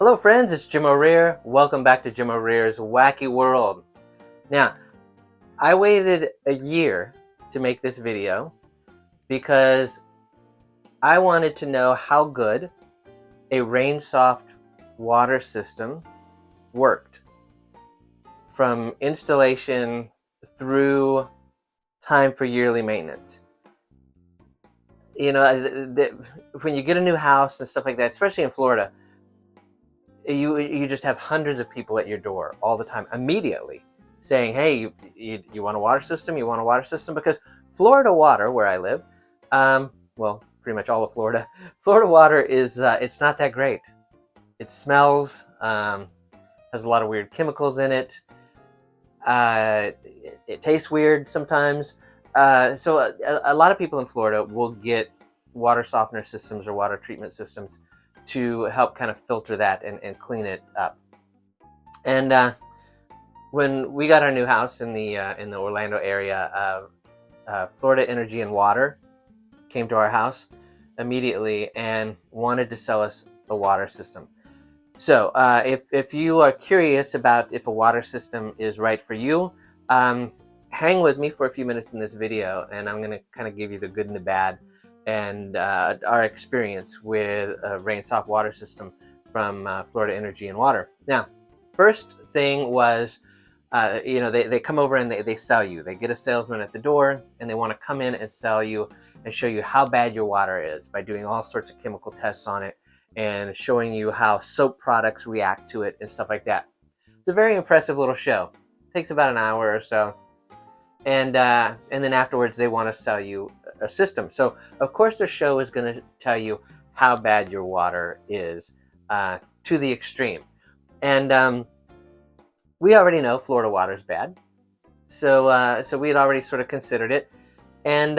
Hello friends, it's Jim O'Rear. Welcome back to Jim O'Rear's Wacky World. Now, I waited a year to make this video because I wanted to know how good a Rainsoft water system worked from installation through time for yearly maintenance. You know, when you get a new house and stuff like that, especially in Florida, you just have hundreds of people at your door all the time immediately saying, hey, you want a water system? You want a water system? Because Florida water, where I live, well, pretty much all of Florida, Florida water is, it's not that great. It smells, has a lot of weird chemicals in it. It tastes weird sometimes. So a lot of people in Florida will get water softener systems or water treatment systems to help kind of filter that and clean it up. And when we got our new house in the Orlando area, Florida Energy and Water came to our house immediately and wanted to sell us a water system. So if you are curious about if a water system is right for you, hang with me for a few minutes in this video, and I'm going to kind of give you the good and the bad and our experience with a Rainsoft water system from Florida Energy and Water. Now, first thing was, you know, they come over and they sell you. They get a salesman at the door and they want to come in and sell you and show you how bad your water is by doing all sorts of chemical tests on it and showing you how soap products react to it and stuff like that. It's a very impressive little show. It takes about an hour or so. And then afterwards they want to sell you a system. So of course their show is going to tell you how bad your water is to the extreme. And we already know Florida water is bad. So so we had already sort of considered it. And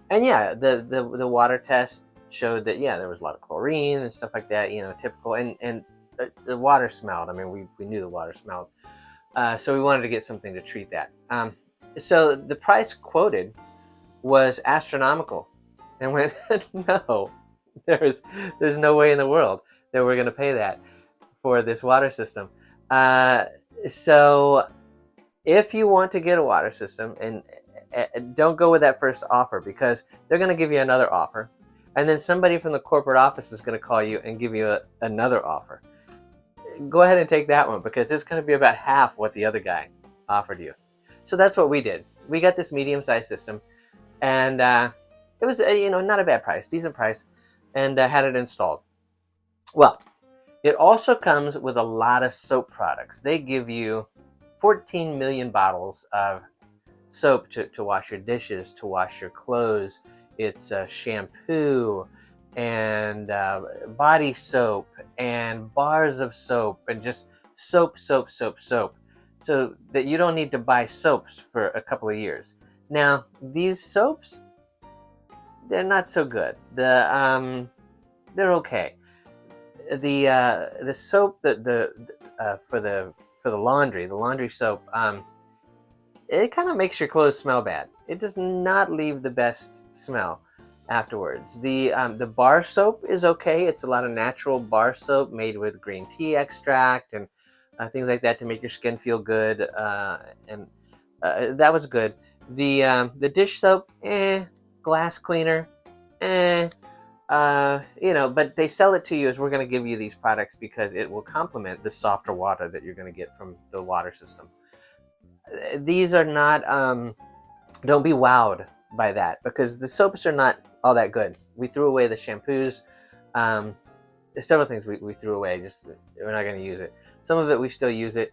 yeah, the water test showed that, yeah, there was a lot of chlorine and stuff like that, you know, typical. And the water smelled. I mean, we knew the water smelled. So we wanted to get something to treat that. So the price quoted was astronomical, and went, no, there's no way in the world that we're going to pay that for this water system. So if you want to get a water system, and don't go with that first offer, because they're going to give you another offer, and then somebody from the corporate office is going to call you and give you another offer. Go ahead and take that one, because it's going to be about half what the other guy offered you. So that's what we did. We got this medium-sized system, and it was, you know, not a bad price, decent price, and had it installed. Well, it also comes with a lot of soap products. They give you 14 million bottles of soap to wash your dishes, to wash your clothes. It's shampoo and body soap and bars of soap and just soap, so that you don't need to buy soaps for a couple of years. Now, these soaps, they're not so good. They're okay. The soap for the laundry soap, it kind of makes your clothes smell bad. It does not leave the best smell afterwards. The bar soap is okay. It's a lot of natural bar soap made with green tea extract and things like that to make your skin feel good, and that was good. The dish soap, glass cleaner, you know, but they sell it to you as, we're going to give you these products because it will complement the softer water that you're going to get from the water system. These are not, don't be wowed by that, because the soaps are not all that good. We threw away the shampoos. Several things we threw away, just we're not going to use it. Some of it we still use it,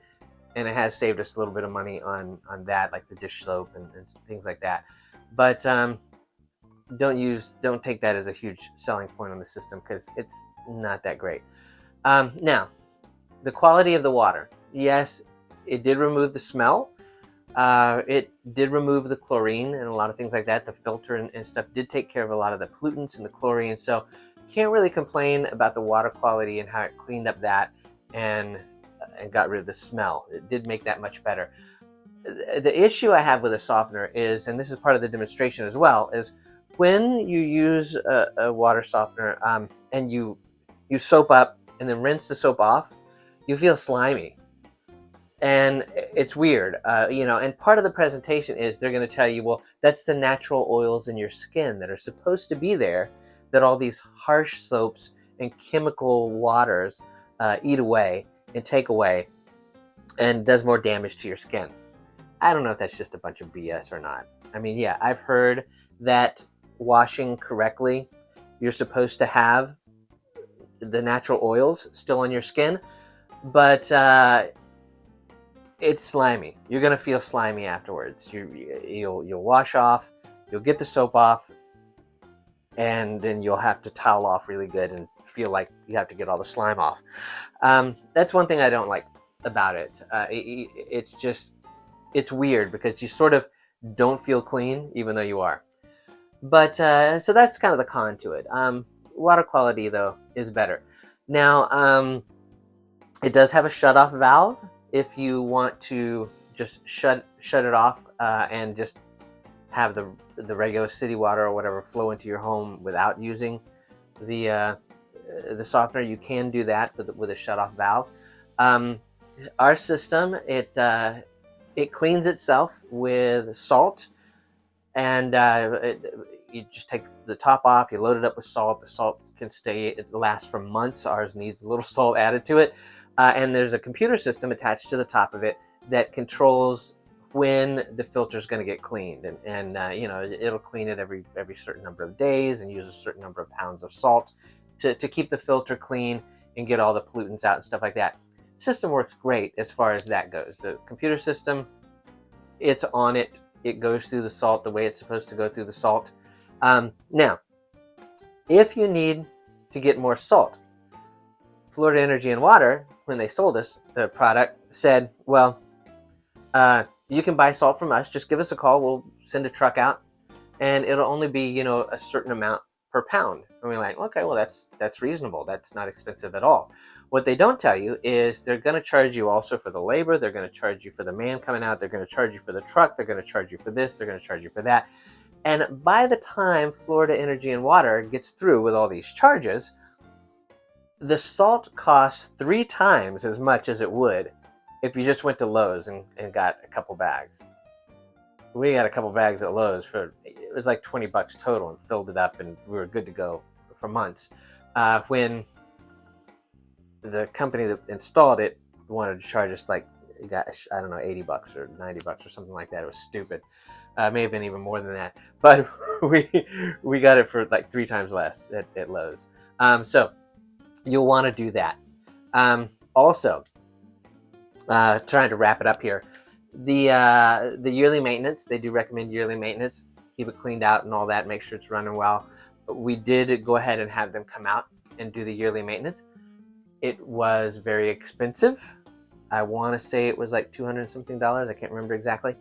and it has saved us a little bit of money on that, like the dish soap and things like that. But don't take that as a huge selling point on the system, because it's not that great. Now, the quality of the water. Yes, it did remove the smell. It did remove the chlorine and a lot of things like that. The filter and stuff did take care of a lot of the pollutants and the chlorine. So can't really complain about the water quality and how it cleaned up that and got rid of the smell. It did make that much better. The issue I have with a softener is, and this is part of the demonstration as well, is when you use a water softener and you you soap up and then rinse the soap off, you feel slimy. And it's weird, and part of the presentation is they're going to tell you, well, that's the natural oils in your skin that are supposed to be there, that all these harsh soaps and chemical waters eat away and take away and does more damage to your skin. I don't know if that's just a bunch of BS or not. I mean, yeah, I've heard that washing correctly, you're supposed to have the natural oils still on your skin, but it's slimy. You're gonna feel slimy afterwards. You'll wash off, you'll get the soap off, and then you'll have to towel off really good and feel like you have to get all the slime off. That's one thing I don't like about it. It's weird because you sort of don't feel clean even though you are. But so that's kind of the con to it. Water quality though is better. Now it does have a shut-off valve if you want to just shut it off and just have the regular city water or whatever flow into your home without using the softener. You can do that with a shut-off valve. Our system, it cleans itself with salt, and you just take the top off, you load it up with salt. The salt can it lasts for months. Ours needs a little salt added to it. And there's a computer system attached to the top of it that controls when the filter is going to get cleaned. And it'll clean it every certain number of days and use a certain number of pounds of salt to keep the filter clean and get all the pollutants out and stuff like that. System works great as far as that goes. The computer system, it's on it. It goes through the salt the way it's supposed to go through the salt. Now, if you need to get more salt, Florida Energy and Water, when they sold us the product, said, well, you can buy salt from us. Just give us a call. We'll send a truck out, and it'll only be, a certain amount per pound. And we're like, okay, well, that's reasonable. That's not expensive at all. What they don't tell you is they're going to charge you also for the labor. They're going to charge you for the man coming out. They're going to charge you for the truck. They're going to charge you for this. They're going to charge you for that. And by the time Florida Energy and Water gets through with all these charges, the salt costs 3 times as much as it would if you just went to Lowe's and got a couple bags. We got a couple bags at Lowe's it was like $20 total, and filled it up, and we were good to go for months. When the company that installed it wanted to charge us like, gosh, I don't know, $80 or $90 or something like that. It was stupid. May have been even more than that, but we got it for like 3 times less at Lowe's. So you'll want to do that. Also, trying to wrap it up here, the yearly maintenance, they do recommend yearly maintenance. Keep it cleaned out and all that. Make sure it's running well. We did go ahead and have them come out and do the yearly maintenance. It was very expensive. I want to say it was like $200 and something. I can't remember exactly.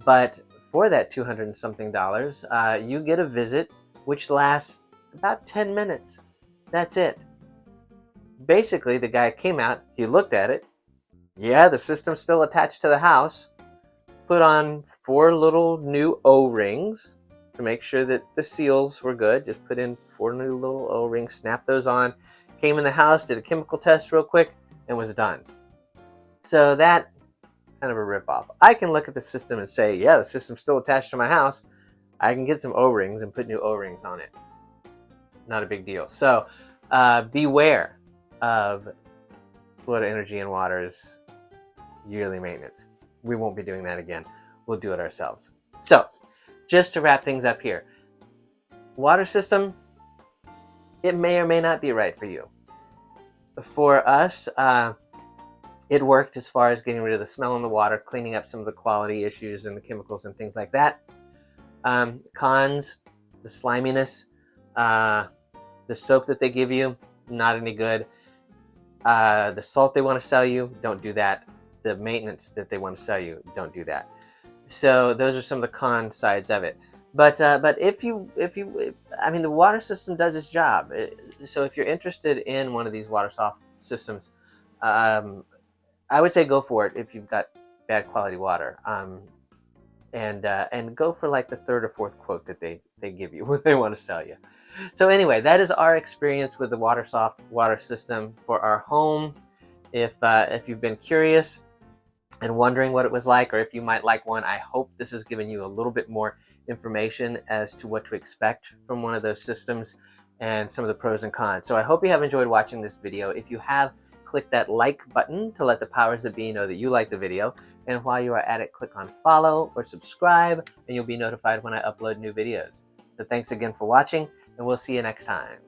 But for that $200 and something, you get a visit which lasts about 10 minutes. That's it. Basically, the guy came out, he looked at it. Yeah, the system's still attached to the house. Put on 4 little new O-rings to make sure that the seals were good. Just put in 4 new little O-rings, snapped those on. Came in the house, did a chemical test real quick, and was done. So that, kind of a ripoff. I can look at the system and say, yeah, the system's still attached to my house. I can get some O-rings and put new O-rings on it. Not a big deal. So beware of Florida Energy and Water's yearly maintenance. We won't be doing that again. We'll do it ourselves. So just to wrap things up here, water system, it may or may not be right for you. For us, it worked as far as getting rid of the smell in the water, cleaning up some of the quality issues and the chemicals and things like that. Cons, the sliminess, the soap that they give you, not any good. The salt they want to sell you, don't do that. The maintenance that they want to sell you, don't do that. So those are some of the con sides of it. But if you, I mean, the water system does its job. So if you're interested in one of these water soft systems, I would say go for it if you've got bad quality water. And go for like the 3rd or 4th quote that they give you when they want to sell you. So anyway, that is our experience with the Rainsoft water system for our home. If you've been curious and wondering what it was like, or if you might like one, I hope this has given you a little bit more information as to what to expect from one of those systems and some of the pros and cons. So I hope you have enjoyed watching this video. If you have, click that like button to let the powers that be know that you like the video. And while you are at it, click on follow or subscribe, and you'll be notified when I upload new videos. So thanks again for watching, and we'll see you next time.